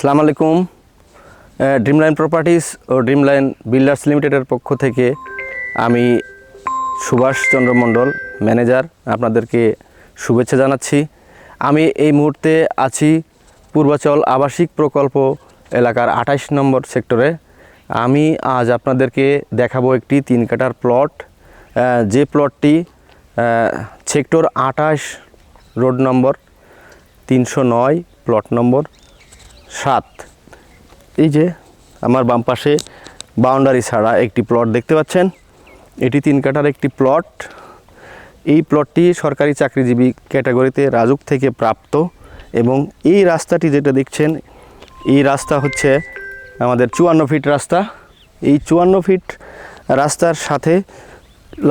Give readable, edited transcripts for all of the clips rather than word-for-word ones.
আসসালামু আলাইকুম। ড্রিমলাইন প্রপার্টিস ও ড্রিমলাইন বিল্ডার্স লিমিটেডের পক্ষ থেকে আমি সুভাষ চন্দ্র মণ্ডল ম্যানেজার আপনাদেরকে শুভেচ্ছা জানাচ্ছি। আমি এই মুহূর্তে আছি পূর্বাচল আবাসিক প্রকল্প এলাকার 28 নম্বর সেক্টরে। আমি আজ আপনাদেরকে দেখাবো একটি 3 কাঠার প্লট, যে প্লটটি সেক্টর 28 রোড নম্বর 309 প্লট নম্বর 7। এই যে আমার বাম পাশে বাউন্ডারি ছাড়া একটি প্লট দেখতে পাচ্ছেন, এটি 3 কাঠার একটি প্লট। এই প্লটটি সরকারি চাকরিজীবী ক্যাটাগরিতে রাজুক থেকে প্রাপ্ত এবং এই রাস্তাটি যেটা দেখছেন, এই রাস্তা হচ্ছে আমাদের 54 ফিট রাস্তা। এই 54 ফিট রাস্তার সাথে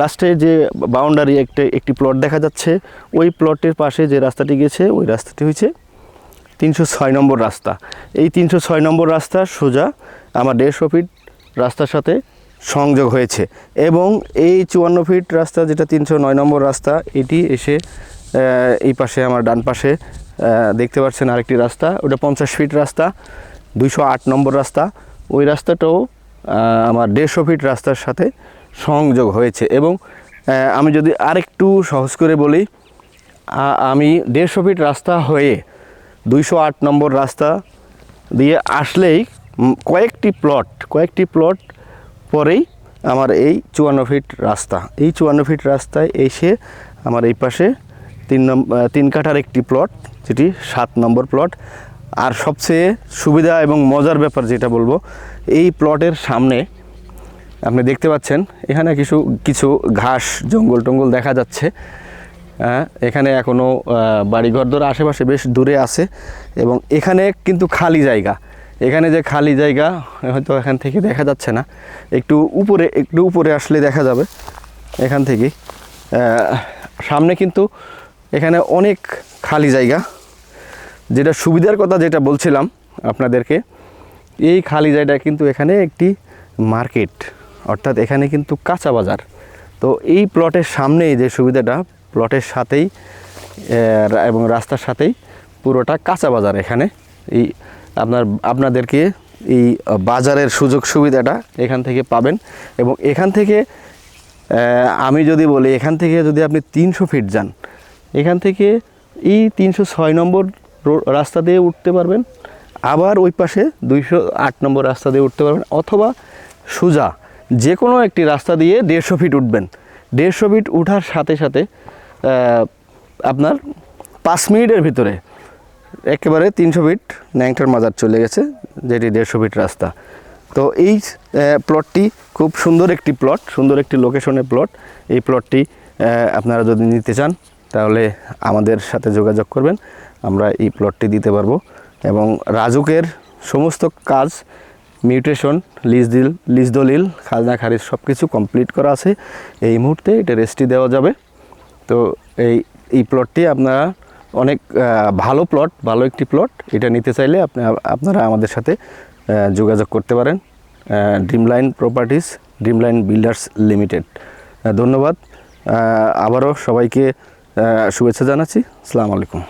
লাস্টে যে বাউন্ডারি একটি প্লট দেখা যাচ্ছে, ওই প্লটের পাশে যে রাস্তাটি গেছে ওই রাস্তাটি হচ্ছে 306 নম্বর রাস্তা। এই 306 নম্বর রাস্তা সোজা আমার 150 ফিট রাস্তার সাথে সংযোগ হয়েছে এবং এই 54 ফিট রাস্তা যেটা 309 নম্বর রাস্তা, এটি এসে এই পাশে আমার ডান পাশে দেখতে পাচ্ছেন আরেকটি রাস্তা, ওটা 50 ফিট রাস্তা, 208 নম্বর রাস্তা। ওই রাস্তাটাও আমার 150 ফিট রাস্তার সাথে সংযোগ হয়েছে। এবং আমি যদি আরেকটু সহজ করে বলি, আমি 150 ফিট রাস্তা হয়ে 208 নম্বর রাস্তা দিয়ে আসলেই কয়েকটি প্লট পরেই আমার এই 54 ফিট রাস্তা। এই 54 ফিট রাস্তায় এসে আমার এই পাশে 3 কাঠার একটি প্লট, যেটি 7 নম্বর প্লট। আর সবচেয়ে সুবিধা এবং মজার ব্যাপার যেটা বলবো, এই প্লটের সামনে আপনি দেখতে পাচ্ছেন এখানে কিছু ঘাস জঙ্গল দেখা যাচ্ছে। এখানে এখনও বাড়িঘর ধরে আশেপাশে বেশ দূরে আছে এবং এখানে কিন্তু খালি জায়গা। এখানে যে খালি জায়গা হয়তো এখান থেকে দেখা যাচ্ছে না, একটু উপরে আসলে দেখা যাবে। এখান থেকে সামনে কিন্তু এখানে অনেক খালি জায়গা। যেটা সুবিধার কথা যেটা বলছিলাম আপনাদেরকে, এই খালি জায়গা কিন্তু এখানে একটি মার্কেট, অর্থাৎ এখানে কিন্তু কাঁচা বাজার। তো এই প্লটের সামনেই যে সুবিধাটা, প্লটের সাথেই এবং রাস্তার সাথেই পুরোটা কাঁচা বাজার। এখানে এই আপনাদেরকে এই বাজারের সুযোগ সুবিধাটা এখান থেকে পাবেন। এবং এখান থেকে আমি যদি বলি, এখান থেকে যদি আপনি 300 ফিট যান, এখান থেকে এই 306 নম্বর রাস্তা দিয়ে উঠতে পারবেন, আবার ওই পাশে 208 নম্বর রাস্তা দিয়ে উঠতে পারবেন, অথবা সোজা যে কোনো একটি রাস্তা দিয়ে 150 ফিট উঠবেন। 150 ফিট উঠার সাথে সাথে আপনার 5 মিনিটের ভিতরে একেবারে 300 ফিট ন্যাংটার মাজার চলে গেছে, যেটি 150 ফিট রাস্তা। তো এই প্লটটি খুব সুন্দর একটি প্লট, সুন্দর একটি লোকেশনের প্লট। এই প্লটটি আপনারা যদি নিতে চান তাহলে আমাদের সাথে যোগাযোগ করবেন, আমরা এই প্লটটি দিতে পারবো। এবং রাজুকের সমস্ত কাজ, মিউটেশন, লিজ দলিল, খাজনা খারিজ সব কিছু কমপ্লিট করা আছে। এই মুহূর্তে এটা রেজিস্ট্রি দেওয়া যাবে। তো এই প্লটটি আপনারা অনেক ভালো একটি প্লট। এটা নিতে চাইলে আপনারা আমাদের সাথে যোগাযোগ করতে পারেন। ড্রিমলাইন প্রপার্টিস, ড্রিমলাইন বিল্ডার্স লিমিটেড। ধন্যবাদ। আবারও সবাইকে শুভেচ্ছা জানাচ্ছি। আসসালামু আলাইকুম।